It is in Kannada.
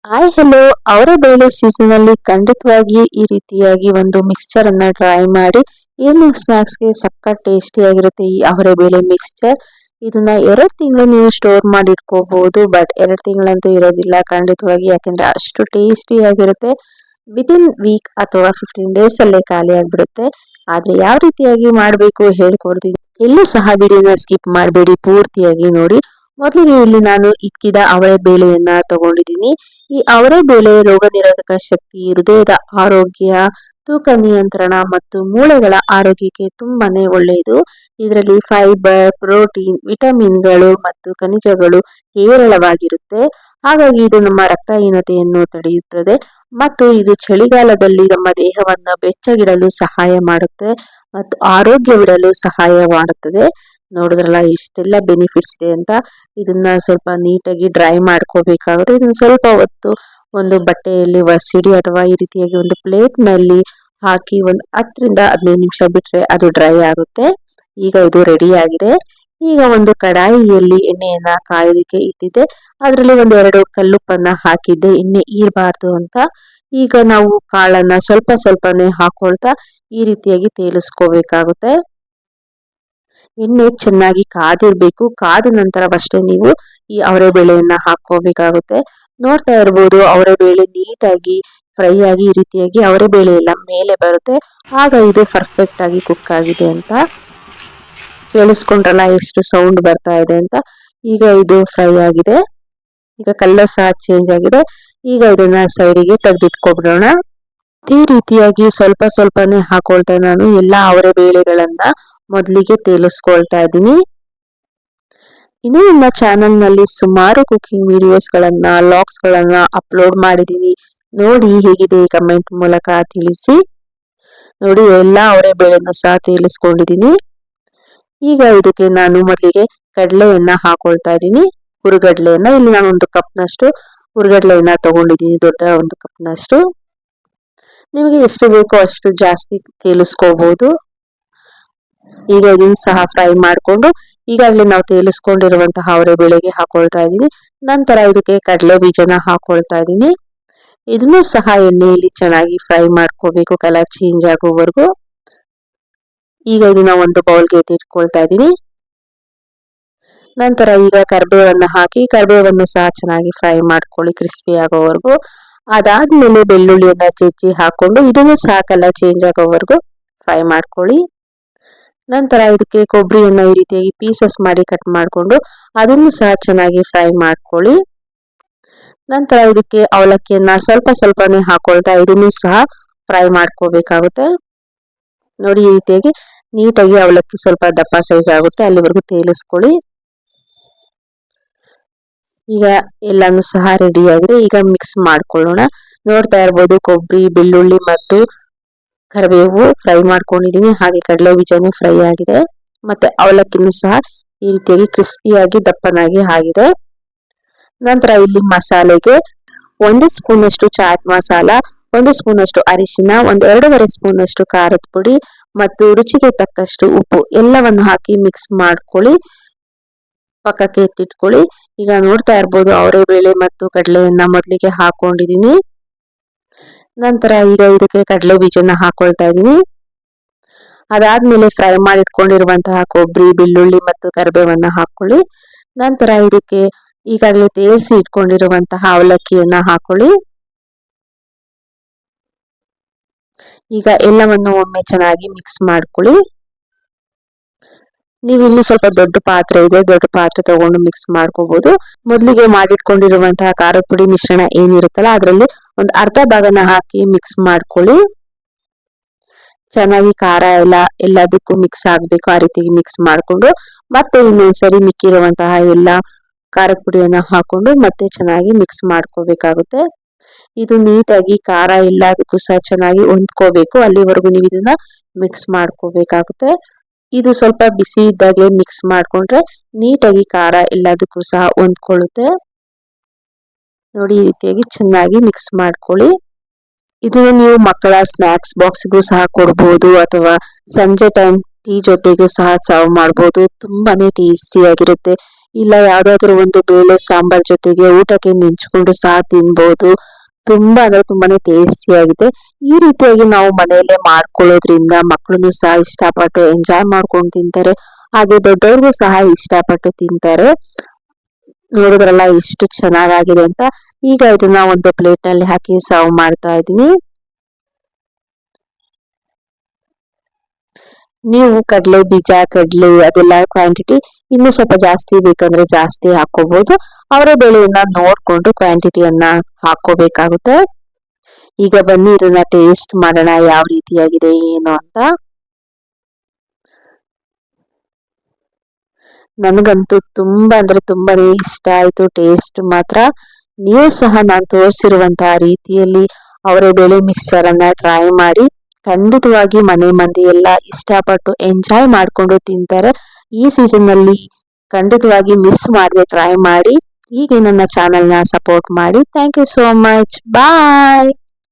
Hi hello. ಅವರ ಬೇಳೆ ಸೀಸನ್ ಅಲ್ಲಿ ಖಂಡಿತವಾಗಿ ಈ ರೀತಿಯಾಗಿ ಒಂದು ಮಿಕ್ಸ್ಚರ್ ಅನ್ನ ಟ್ರೈ ಮಾಡಿ. ಈವ್ನಿಂಗ್ ಸ್ನಾಕ್ಸ್ ಗೆ ಸಖತ್ ಟೇಸ್ಟಿ ಆಗಿರುತ್ತೆ ಈ ಅವರ ಬೇಳೆ ಮಿಕ್ಸ್ಚರ್. ಇದನ್ನ 2 ತಿಂಗಳು ನೀವು ಸ್ಟೋರ್ ಮಾಡಿ ಇಟ್ಕೋಬಹುದು. ಬಟ್ 2 ತಿಂಗಳಂತೂ ಇರೋದಿಲ್ಲ ಖಂಡಿತವಾಗಿ, ಯಾಕಂದ್ರೆ ಅಷ್ಟು ಟೇಸ್ಟಿ ಆಗಿರುತ್ತೆ. ವಿತಿನ್ ವೀಕ್ ಅಥವಾ 15 ಡೇಸ್ ಅಲ್ಲೇ ಖಾಲಿ ಆಗ್ಬಿಡುತ್ತೆ. ಆದ್ರೆ ಯಾವ ರೀತಿಯಾಗಿ ಮಾಡಬೇಕು ಹೇಳ್ಕೊಡ್ತೀನಿ. ಎಲ್ಲೂ ಸಹ ವಿಡಿಯೋನ ಸ್ಕಿಪ್ ಮಾಡಬೇಡಿ, ಪೂರ್ತಿಯಾಗಿ ನೋಡಿ. ಮೊದಲಿಗೆ ಇಲ್ಲಿ ನಾನು ಇಕ್ಕಿದ ಅವಳೆ ಬೇಳೆಯನ್ನ ತಗೊಂಡಿದ್ದೀನಿ. ಈ ಅವರೆ ಬೇಳೆ ರೋಗ ನಿರೋಧಕ ಶಕ್ತಿ, ಹೃದಯದ ಆರೋಗ್ಯ, ತೂಕ ನಿಯಂತ್ರಣ ಮತ್ತು ಮೂಳೆಗಳ ಆರೋಗ್ಯಕ್ಕೆ ತುಂಬಾನೇ ಒಳ್ಳೆಯದು. ಇದರಲ್ಲಿ ಫೈಬರ್, ಪ್ರೋಟೀನ್, ವಿಟಮಿನ್ಗಳು ಮತ್ತು ಖನಿಜಗಳು ಹೇರಳವಾಗಿರುತ್ತೆ. ಹಾಗಾಗಿ ಇದು ನಮ್ಮ ರಕ್ತಹೀನತೆಯನ್ನು ತಡೆಯುತ್ತದೆ ಮತ್ತು ಇದು ಚಳಿಗಾಲದಲ್ಲಿ ನಮ್ಮ ದೇಹವನ್ನ ಬೆಚ್ಚಗಿಡಲು ಸಹಾಯ ಮಾಡುತ್ತೆ ಮತ್ತು ಆರೋಗ್ಯವಿಡಲು ಸಹಾಯ ಮಾಡುತ್ತದೆ. ನೋಡಿದ್ರಲ್ಲ ಇಷ್ಟೆಲ್ಲ ಬೆನಿಫಿಟ್ಸ್ ಇದೆ ಅಂತ. ಇದನ್ನ ಸ್ವಲ್ಪ ನೀಟಾಗಿ ಡ್ರೈ ಮಾಡ್ಕೋಬೇಕಾಗುತ್ತೆ. ಇದನ್ನ ಸ್ವಲ್ಪ ಹೊತ್ತು ಒಂದು ಬಟ್ಟೆಯಲ್ಲಿ ಒರೆಸಿಡಿ ಅಥವಾ ಈ ರೀತಿಯಾಗಿ ಒಂದು ಪ್ಲೇಟ್ ನಲ್ಲಿ ಹಾಕಿ ಒಂದು 10 ರಿಂದ 15 ನಿಮಿಷ ಬಿಟ್ರೆ ಅದು ಡ್ರೈ ಆಗುತ್ತೆ. ಈಗ ಇದು ರೆಡಿ ಆಗಿದೆ. ಈಗ ಒಂದು ಕಡಾಯಿಯಲ್ಲಿ ಎಣ್ಣೆಯನ್ನ ಕಾಯೋದಕ್ಕೆ ಇಟ್ಟಿದ್ದೆ. ಅದರಲ್ಲಿ 2 ಕಲ್ಲುಪ್ಪನ್ನ ಹಾಕಿದ್ದೆ, ಎಣ್ಣೆ ಈರಬಾರ್ದು ಅಂತ. ಈಗ ನಾವು ಕಾಳನ್ನ ಸ್ವಲ್ಪ ಸ್ವಲ್ಪನೇ ಹಾಕೊಳ್ತಾ ಈ ರೀತಿಯಾಗಿ ತೇಲಿಸ್ಕೋಬೇಕಾಗುತ್ತೆ. ಎಣ್ಣೆ ಚೆನ್ನಾಗಿ ಕಾದಿರ್ಬೇಕು. ಕಾದ ನಂತರವಷ್ಟೇ ನೀವು ಈ ಅವರೆ ಬೇಳೆಯನ್ನ ಹಾಕೋಬೇಕಾಗುತ್ತೆ. ನೋಡ್ತಾ ಇರ್ಬೋದು, ಅವರೆ ಬೇಳೆ ನೀಟಾಗಿ ಫ್ರೈ ಆಗಿ ಈ ರೀತಿಯಾಗಿ ಅವರೆ ಬೇಳೆ ಎಲ್ಲ ಮೇಲೆ ಬರುತ್ತೆ. ಆಗ ಇದು ಪರ್ಫೆಕ್ಟ್ ಆಗಿ ಕುಕ್ ಆಗಿದೆ ಅಂತ. ಕೇಳಿಸ್ಕೊಂಡ್ರಲ್ಲ ಎಷ್ಟು ಸೌಂಡ್ ಬರ್ತಾ ಇದೆ ಅಂತ. ಈಗ ಇದು ಫ್ರೈ ಆಗಿದೆ. ಈಗ ಕಲರ್ ಸಹ ಚೇಂಜ್ ಆಗಿದೆ. ಈಗ ಇದನ್ನ ಸೈಡಿಗೆ ತೆಗೆದಿಟ್ಕೊಬಿಡೋಣ. ಈ ರೀತಿಯಾಗಿ ಸ್ವಲ್ಪ ಸ್ವಲ್ಪನೇ ಹಾಕೊಳ್ತಾ ನಾನು ಎಲ್ಲಾ ಅವರೆ ಬೇಳೆಗಳನ್ನ ಮೊದಲಿಗೆ ತೇಲಿಸ್ಕೊಳ್ತಾ ಇದ್ದೀನಿ. ಇನ್ನು ನನ್ನ ಚಾನೆಲ್ ನಲ್ಲಿ ಸುಮಾರು ಕುಕಿಂಗ್ ವಿಡಿಯೋಸ್ ಗಳನ್ನ, ಲಾಗ್ಸ್ ಗಳನ್ನ ಅಪ್ಲೋಡ್ ಮಾಡಿದೀನಿ. ನೋಡಿ ಹೇಗಿದೆ ಕಮೆಂಟ್ ಮೂಲಕ ತಿಳಿಸಿ. ನೋಡಿ ಎಲ್ಲಾ ಅವರೆ ಬೇಳೆನ ಸಹ ತೇಲಿಸ್ಕೊಂಡಿದೀನಿ. ಈಗ ಇದಕ್ಕೆ ನಾನು ಮೊದಲಿಗೆ ಕಡಲೆಯನ್ನ ಹಾಕೊಳ್ತಾ ಇದ್ದೀನಿ. ಹುರಿಗಡ್ಲೆಯನ್ನ ಇಲ್ಲಿ ನಾನು 1 ಕಪ್ನಷ್ಟು ಹುರಿಗಡ್ಲೆಯನ್ನ ತಗೊಂಡಿದ್ದೀನಿ, ದೊಡ್ಡ 1 ಕಪ್ನಷ್ಟು. ನಿಮಗೆ ಎಷ್ಟು ಬೇಕೋ ಅಷ್ಟು ಜಾಸ್ತಿ ತೇಲಿಸ್ಕೋಬಹುದು. ಈಗ ಇದನ್ನ ಸಹ ಫ್ರೈ ಮಾಡಿಕೊಂಡು ಈಗಾಗಲೇ ನಾವು ತೇಲಿಸ್ಕೊಂಡಿರುವಂತಹ ಅವರೆ ಬೇಳೆಗೆ ಹಾಕೊಳ್ತಾ ಇದ್ದೀನಿ. ನಂತರ ಇದಕ್ಕೆ ಕಡಲೆ ಬೀಜನ ಹಾಕೊಳ್ತಾ ಇದ್ದೀನಿ. ಇದನ್ನು ಸಹ ಎಣ್ಣೆಯಲ್ಲಿ ಚೆನ್ನಾಗಿ ಫ್ರೈ ಮಾಡ್ಕೋಬೇಕು, ಕಲರ್ ಚೇಂಜ್ ಆಗೋವರೆಗೂ. ಈಗ ಇದನ್ನ ಒಂದು ಬೌಲ್ಗೆ ಎತ್ತಿಟ್ಕೊಳ್ತಾ ಇದ್ದೀನಿ. ನಂತರ ಈಗ ಕರಿಬೇವನ್ನ ಹಾಕಿ ಕರಿಬೇವನ್ನು ಸಹ ಚೆನ್ನಾಗಿ ಫ್ರೈ ಮಾಡ್ಕೊಳ್ಳಿ, ಕ್ರಿಸ್ಪಿ ಆಗೋವರೆಗೂ. ಅದಾದ್ಮೇಲೆ ಬೆಳ್ಳುಳ್ಳಿಯನ್ನ ಜಜ್ಜಿ ಹಾಕೊಂಡು ಇದನ್ನು ಸಹ ಕಲರ್ ಚೇಂಜ್ ಆಗೋವರೆಗೂ ಫ್ರೈ ಮಾಡ್ಕೊಳ್ಳಿ. ನಂತರ ಇದಕ್ಕೆ ಕೊಬ್ಬರಿಯನ್ನ ಈ ರೀತಿಯಾಗಿ ಪೀಸಸ್ ಮಾಡಿ ಕಟ್ ಮಾಡಿಕೊಂಡು ಅದನ್ನು ಸಹ ಚೆನ್ನಾಗಿ ಫ್ರೈ ಮಾಡ್ಕೊಳ್ಳಿ. ನಂತರ ಇದಕ್ಕೆ ಅವಲಕ್ಕಿಯನ್ನ ಸ್ವಲ್ಪ ಸ್ವಲ್ಪನೇ ಹಾಕೊಳ್ತಾ ಇದನ್ನು ಸಹ ಫ್ರೈ ಮಾಡ್ಕೋಬೇಕಾಗುತ್ತೆ. ನೋಡಿ ಈ ರೀತಿಯಾಗಿ ನೀಟಾಗಿ ಅವಲಕ್ಕಿ ಸ್ವಲ್ಪ ದಪ್ಪ ಸೈಜ್ ಆಗುತ್ತೆ ಅಲ್ಲಿವರೆಗೂ ತೇಲಿಸ್ಕೊಳ್ಳಿ. ಈಗ ಎಲ್ಲಾನು ಸಹ ರೆಡಿ ಆಗಿದೆ. ಈಗ ಮಿಕ್ಸ್ ಮಾಡ್ಕೊಳ್ಳೋಣ. ನೋಡ್ತಾ ಇರ್ಬೋದು, ಕೊಬ್ಬರಿ, ಬೆಳ್ಳುಳ್ಳಿ ಮತ್ತು ಕರಿಬೇವು ಫ್ರೈ ಮಾಡ್ಕೊಂಡಿದೀನಿ. ಹಾಗೆ ಕಡಲೆ ಬೀಜನೂ ಫ್ರೈ ಆಗಿದೆ. ಮತ್ತೆ ಅವಲಕ್ಕಿನೂ ಸಹ ಈ ರೀತಿಯಾಗಿ ಕ್ರಿಸ್ಪಿಯಾಗಿ ದಪ್ಪನಾಗಿ ಆಗಿದೆ. ನಂತರ ಇಲ್ಲಿ ಮಸಾಲೆಗೆ 1 ಸ್ಪೂನ್ ಅಷ್ಟು ಚಾಟ್ ಮಸಾಲ, 1 ಸ್ಪೂನ್ ಅಷ್ಟು ಅರಿಶಿನ, 2.5 ಸ್ಪೂನ್ ಅಷ್ಟು ಖಾರದ ಪುಡಿ ಮತ್ತು ರುಚಿಗೆ ತಕ್ಕಷ್ಟು ಉಪ್ಪು ಎಲ್ಲವನ್ನು ಹಾಕಿ ಮಿಕ್ಸ್ ಮಾಡ್ಕೊಳ್ಳಿ, ಪಕ್ಕಕ್ಕೆ ಎತ್ತಿಟ್ಕೊಳ್ಳಿ. ಈಗ ನೋಡ್ತಾ ಇರ್ಬೋದು, ಅವರೆ ಬೇಳೆ ಮತ್ತು ಕಡಲೆಯನ್ನ ಮೊದಲಿಗೆ ಹಾಕೊಂಡಿದೀನಿ. ನಂತರ ಈಗ ಇದಕ್ಕೆ ಕಡಲೆ ಬೀಜನ ಹಾಕೊಳ್ತಾ ಇದೀನಿ. ಅದಾದ್ಮೇಲೆ ಫ್ರೈ ಮಾಡಿ ಇಟ್ಕೊಂಡಿರುವಂತಹ ಕೊಬ್ಬರಿ, ಬೆಳ್ಳುಳ್ಳಿ ಮತ್ತು ಕರಿಬೇವನ್ನ ಹಾಕೊಳ್ಳಿ. ನಂತರ ಇದಕ್ಕೆ ಈಗಾಗಲೇ ತೇರಿಸಿ ಇಟ್ಕೊಂಡಿರುವಂತಹ ಅವಲಕ್ಕಿಯನ್ನ ಹಾಕೊಳ್ಳಿ. ಈಗ ಎಲ್ಲವನ್ನು ಒಮ್ಮೆ ಚೆನ್ನಾಗಿ ಮಿಕ್ಸ್ ಮಾಡ್ಕೊಳ್ಳಿ. ನೀವು ಇಲ್ಲಿ ಸ್ವಲ್ಪ ದೊಡ್ಡ ಪಾತ್ರೆ ಇದೆ, ದೊಡ್ಡ ಪಾತ್ರೆ ತಗೊಂಡು ಮಿಕ್ಸ್ ಮಾಡ್ಕೋಬಹುದು. ಮೊದಲಿಗೆ ಮಾಡಿಟ್ಕೊಂಡಿರುವಂತಹ ಖಾರದ ಪುಡಿ ಮಿಶ್ರಣ ಏನಿರುತ್ತಲ್ಲ ಅದರಲ್ಲಿ ಒಂದು ಅರ್ಧ ಭಾಗನ ಹಾಕಿ ಮಿಕ್ಸ್ ಮಾಡ್ಕೊಳ್ಳಿ. ಚೆನ್ನಾಗಿ ಖಾರ ಎಲ್ಲದಕ್ಕೂ ಮಿಕ್ಸ್ ಆಗ್ಬೇಕು. ಆ ರೀತಿಯಾಗಿ ಮಿಕ್ಸ್ ಮಾಡ್ಕೊಂಡು ಮತ್ತೆ ಇನ್ನೊಂದ್ಸರಿ ಮಿಕ್ಕಿರುವಂತಹ ಎಲ್ಲ ಖಾರದ ಪುಡಿಯನ್ನ ಹಾಕೊಂಡು ಮತ್ತೆ ಚೆನ್ನಾಗಿ ಮಿಕ್ಸ್ ಮಾಡ್ಕೋಬೇಕಾಗುತ್ತೆ. ಇದು ನೀಟಾಗಿ ಖಾರ ಎಲ್ಲದಕ್ಕೂ ಸಹ ಚೆನ್ನಾಗಿ ಹೊಂದ್ಕೋಬೇಕು. ಅಲ್ಲಿವರೆಗೂ ನೀವು ಇದನ್ನ ಮಿಕ್ಸ್ ಮಾಡ್ಕೋಬೇಕಾಗುತ್ತೆ. ಇದು ಸ್ವಲ್ಪ ಬಿಸಿ ಇದ್ದಾಗಲೇ ಮಿಕ್ಸ್ ಮಾಡ್ಕೊಂಡ್ರೆ ನೀಟಾಗಿ ಖಾರ ಎಲ್ಲದಕ್ಕೂ ಸಹ ಹೊಂದ್ಕೊಳ್ಳುತ್ತೆ. ನೋಡಿ ಈ ರೀತಿಯಾಗಿ ಚೆನ್ನಾಗಿ ಮಿಕ್ಸ್ ಮಾಡ್ಕೊಳ್ಳಿ. ಇದನ್ನು ನೀವು ಮಕ್ಕಳ ಸ್ನಾಕ್ಸ್ ಬಾಕ್ಸ್ಗೂ ಸಹ ಕೊಡ್ಬೋದು ಅಥವಾ ಸಂಜೆ ಟೈಮ್ ಟೀ ಜೊತೆಗೆ ಸಹ ಸರ್ವ್ ಮಾಡ್ಬೋದು. ತುಂಬಾನೇ ಟೇಸ್ಟಿಯಾಗಿರುತ್ತೆ. ಇಲ್ಲ ಯಾವ್ದಾದ್ರು ಒಂದು ಬೇಳೆ ಸಾಂಬಾರ್ ಜೊತೆಗೆ ಊಟಕ್ಕೆ ನೆಂಚ್ಕೊಂಡು ಸಹ ತಿನ್ಬೋದು. ತುಂಬಾ ಅಂದ್ರೆ ತುಂಬಾನೇ ಟೇಸ್ಟಿಯಾಗಿದೆ. ಈ ರೀತಿಯಾಗಿ ನಾವು ಮನೆಯಲ್ಲೇ ಮಾಡ್ಕೊಳ್ಳೋದ್ರಿಂದ ಮಕ್ಕಳು ಸಹ ಇಷ್ಟಪಟ್ಟು ಎಂಜಾಯ್ ಮಾಡ್ಕೊಂಡು ತಿಂತಾರೆ. ಹಾಗೆ ದೊಡ್ಡವ್ರಿಗೂ ಸಹ ಇಷ್ಟಪಟ್ಟು ತಿಂತಾರೆ. ನೋಡಿದ್ರಲ್ಲ ಎಷ್ಟು ಚೆನ್ನಾಗಾಗಿದೆ ಅಂತ. ಈಗ ಇದನ್ನ ಒಂದು ಪ್ಲೇಟ್ ನಲ್ಲಿ ಹಾಕಿ ಸರ್ವ್ ಮಾಡ್ತಾ ಇದ್ದೀನಿ. ನೀವು ಕಡಲೆ ಬೀಜ, ಕಡಲೆ ಅದೆಲ್ಲ ಕ್ವಾಂಟಿಟಿ ಇನ್ನು ಸ್ವಲ್ಪ ಜಾಸ್ತಿ ಬೇಕಂದ್ರೆ ಜಾಸ್ತಿ ಹಾಕೋಬಹುದು. ಅವರ ಬೇಳೆಯನ್ನ ನೋಡ್ಕೊಂಡು ಕ್ವಾಂಟಿಟಿಯನ್ನ ಹಾಕೋಬೇಕಾಗುತ್ತೆ. ಈಗ ಬನ್ನಿ ಇದನ್ನ ಟೇಸ್ಟ್ ಮಾಡೋಣ ಯಾವ ರೀತಿಯಾಗಿದೆ ಏನು ಅಂತ. ನನಗಂತೂ ತುಂಬಾ ಅಂದ್ರೆ ತುಂಬಾನೇ ಇಷ್ಟ ಆಯ್ತು ಟೇಸ್ಟ್ ಮಾತ್ರ. ನೀವು ಸಹ ನಾನು ತೋರಿಸಿರುವಂತಹ ರೀತಿಯಲ್ಲಿ ಅವರೆಬೇಳೆ ಮಿಕ್ಸ್ಚರ್ ಅನ್ನ ಟ್ರೈ ಮಾಡಿ. ಖಂಡಿತವಾಗಿ ಮನೆ ಮಂದಿ ಎಲ್ಲ ಇಷ್ಟಪಟ್ಟು ಎಂಜಾಯ್ ಮಾಡ್ಕೊಂಡು ತಿಂತಾರೆ. ಈ ಸೀಸನ್ ನಲ್ಲಿ ಖಂಡಿತವಾಗಿ ಮಿಸ್ ಮಾಡದೆ ಟ್ರೈ ಮಾಡಿ. ಹೀಗೆ ನನ್ನ ಚಾನೆಲ್ನ ಸಪೋರ್ಟ್ ಮಾಡಿ. Thank you so much. Bye.